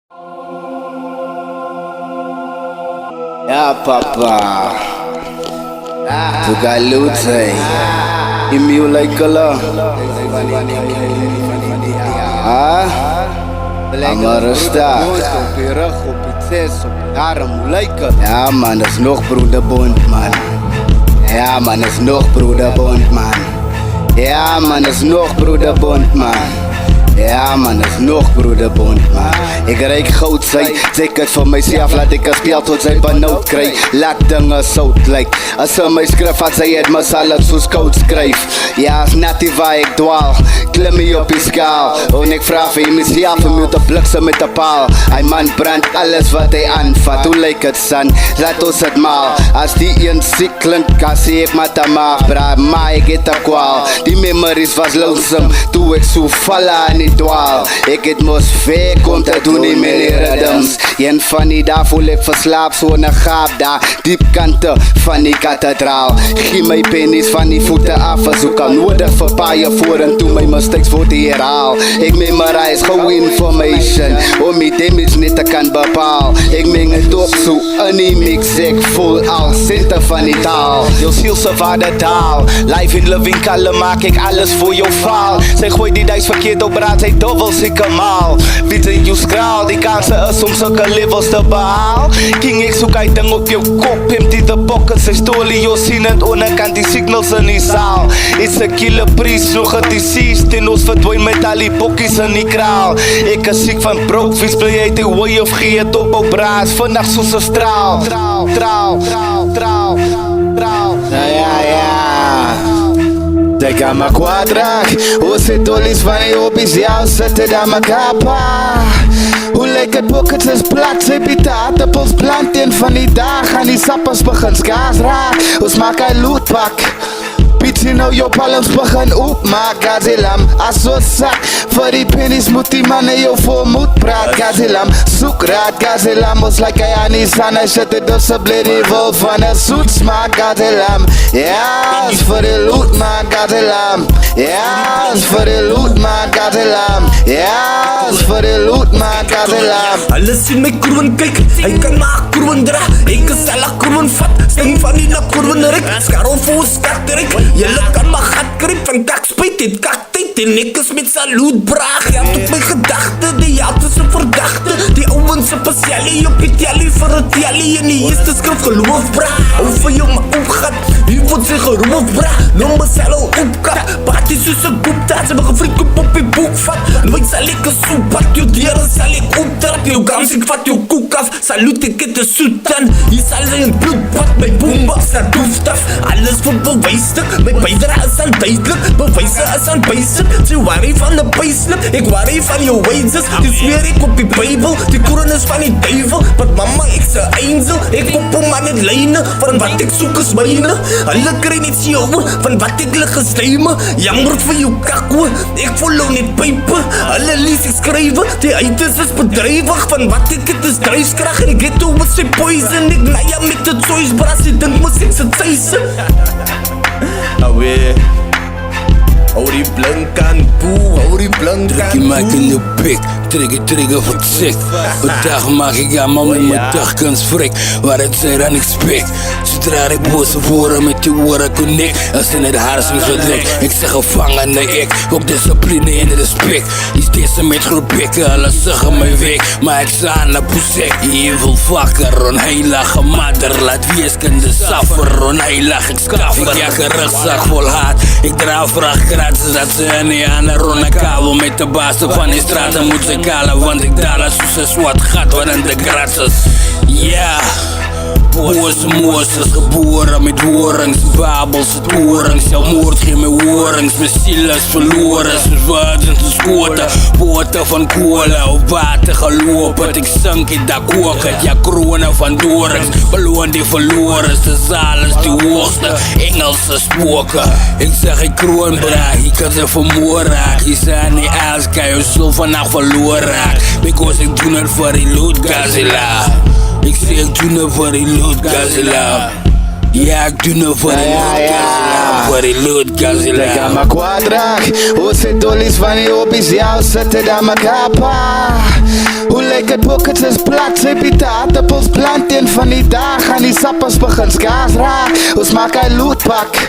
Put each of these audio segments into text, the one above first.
Ja papa, tukalutay, imiulay ka lang. Amarasta. Ja man, dat is nog broederbond man. Ja man, dat is nog broederbond man. Ja man, dat is nog broederbond man. Ja man, dat is nog broederbond man. Ik reik goud, zeg het voor mijzelf, laat ik een speel tot zij benauwd krijg. Laat dingen zout lijkt. Als ze mij schrijft, had zij het, maar zal het zo koud schrijf. Ja, is net die waar ik dwaal, klim me op die schaal. En ik vraag van mezelf, om je te bliksen met de paal. Hij man brandt alles wat hij aanvat, hoe lijkt het san? Laat ons het maal. Als die een ziek klinkt, kan zie ik met de maag, bra, maar ik het een kwaal. Die memories was lonesome, toen ik zo vallen en niet dwaal. Ik het moest ver, komt te doen in mijn rhythms. En van die daar voel ik verslaafd, zo'n gaap daar. Diep kanten van die kathedraal. Giet mij pennies van die voeten af, verzoek al nodig verpaaien voor en toen mijn mistakes voor die herhaal. Ik memorize gewoon information, om die damage niet te kan bepaal. Ik meng het op zo mix, ik voel al centen van die taal. Jouw ziel ze waarde daal. Live in living kallen maak ik alles voor jou faal. Zij gooi die dice verkeerd op raad, zij dobbels ik hem al. Bieten you skraal, die kansen is om zulke levels te behaal. King ik zoek uit ding op jou kop, empty de pockets, zij stolen jou zien het onderkant die signals in die zaal. It's a killer prijs, nog het disease, ten ons verdwijn met al die pokkies in die kraal. Ik is ziek van broke, vies blij uit die way of gee het op braas, vannacht soos een straal. Trouw. Ja. Zeg aan mijn kwadrak, hoe zit olies van die hobby's, jou zet het aan mijn kapa. Hoe lijkt het pockets is plat, ze biedt aardappels planten van die dag aan die sappers begin skaars raak. Hoe smaak hij lootpak? Pizzie nou jou palms begin opmaak, Gazilam. As zo zak, voor die pennies moet die mannen jou voor moed praat, Gazilam. Zoek raad, Gazilam, ons like hij aan die zand, hij zet het dus een bliddy vol van een zoet smaak, Gazilam. Ja, is voor de loot man, Gazilam. Ja, is voor de loot man, Gazilam. Ja, is voor de loot man, Gazilam. Alles in mijn kroon kijk, hij kan maar kroon dra. Ik is alle kroon vat, sting van die na kroon rik. Skarofo skatterik, jullie kan maar gat krip van kak spijt dit kak tijd. En ik is met saluut braag. Ja, tot mijn gedachten, die had is een verdachte. Die ouwens op een jelly, op je jelly voor het jelly. En die eerste schrift geloof braag. Over jou maar opgaat, wie wordt zich geroof braag. Noem me zelf opkap, parties tussen koeptaat. Ze hebben gefrikt op je boekvat. Nooit zal ik een soep had, jou dieren zal ik optrap. Jou gams, ik vat jou koek af. Salut, ik het de sultan. Hier zal zijn een bloedbad, mijn boombox naar doefstaf. Alles voor bewijsstuk, mijn bijdrage is aan duidelijk. Bewijzen is aan bijzip. Ze worry van de payslip, ik worry van je wages. Die smeer ik op die bijbel, die kroon is van die duivel. Want mama, ik is een angel, ik koop hem aan het lijnen. Van wat ik zoek is mijne, alle krijg niet jou. Van wat ik lig is lijmen, jammer voor jou kakwe. Ik follow niet pijpen, alle lees ik schrijven. Die items is bedrijvig, van wat ik het is druiskracht. En ik get over zijn poison, ik naja met de choice bras. Ik denk muziek ze thuisen. Alweer. Hou die blank aan boe, hou die blank aan Druk je mic in de pik, trigger voor het Vandaag maak ik aan man met mijn dagkans frik. Waar het zijn dan ik spik. Zodra ik boze woorden met die woorden connect. Als in het haar is gedrukt. Ik zeg gevangene ik, ook discipline in de respect. Is deze met groep bikken, alles zeggen mijn week. Maar ik sta aan de poesek, je wil vakker. On heilige madder, laat wie is kan de saffer. On heilig, ik skaffer. Ik jaag een rugzak vol haat, ik draag vrachtkraat. Dat ze niet aan de ronde kabel met de bazen van die straten moet ze kalen. Want ik daal als een zwart gat waarin de gratis. Ja, boze moesters geboren met horings, babels, het oorings. Jouw moord geen meer horings, mijn ziel is verloren. Soos water te schoten, poten van kolen, op water gelopen. Ik zink in dat koken, ja kronen van dorings. Beloon die verloren, de zaal is die hoogste, Engelse spoken. Ik zeg ik kroon braak, ik kan ze vermoorden raak. Je zei niet als, kan je zo vannacht verloren raak. Because ik doe het voor die loot, Gazilla. Ik zeg ik doe het voor die loot, Gazilla. Ja, ek doen nou vir die loot, Gazelam. Vir die loot, Lega Gazelam. ma kwadrak, hoe sit dollies van die opies, jou sit het aan mekaar pa. Hoe lyk het pockets is plat, sy piet aardappels plant en van die dag gaan die sappers begin skaars raak. Ons maak hy lootpak.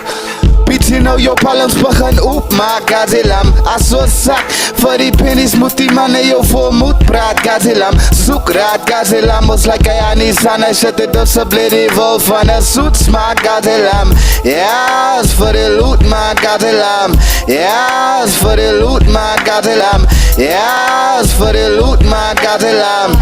Bietjie nou jou palms begin oopmaak, Gazelam. As so sak, vir die pennies moet die manne jou voor moet praat, Gazelam. Soek raad, Gazelam, ons like hy aan die san, hy shit het op sy blede vol van een soet smaak, Gazelam. Ja, is vir die loot, man, Gazelam. Ja, is vir die loot, man, Gazelam. Ja, is vir die loot, man, Gazelam.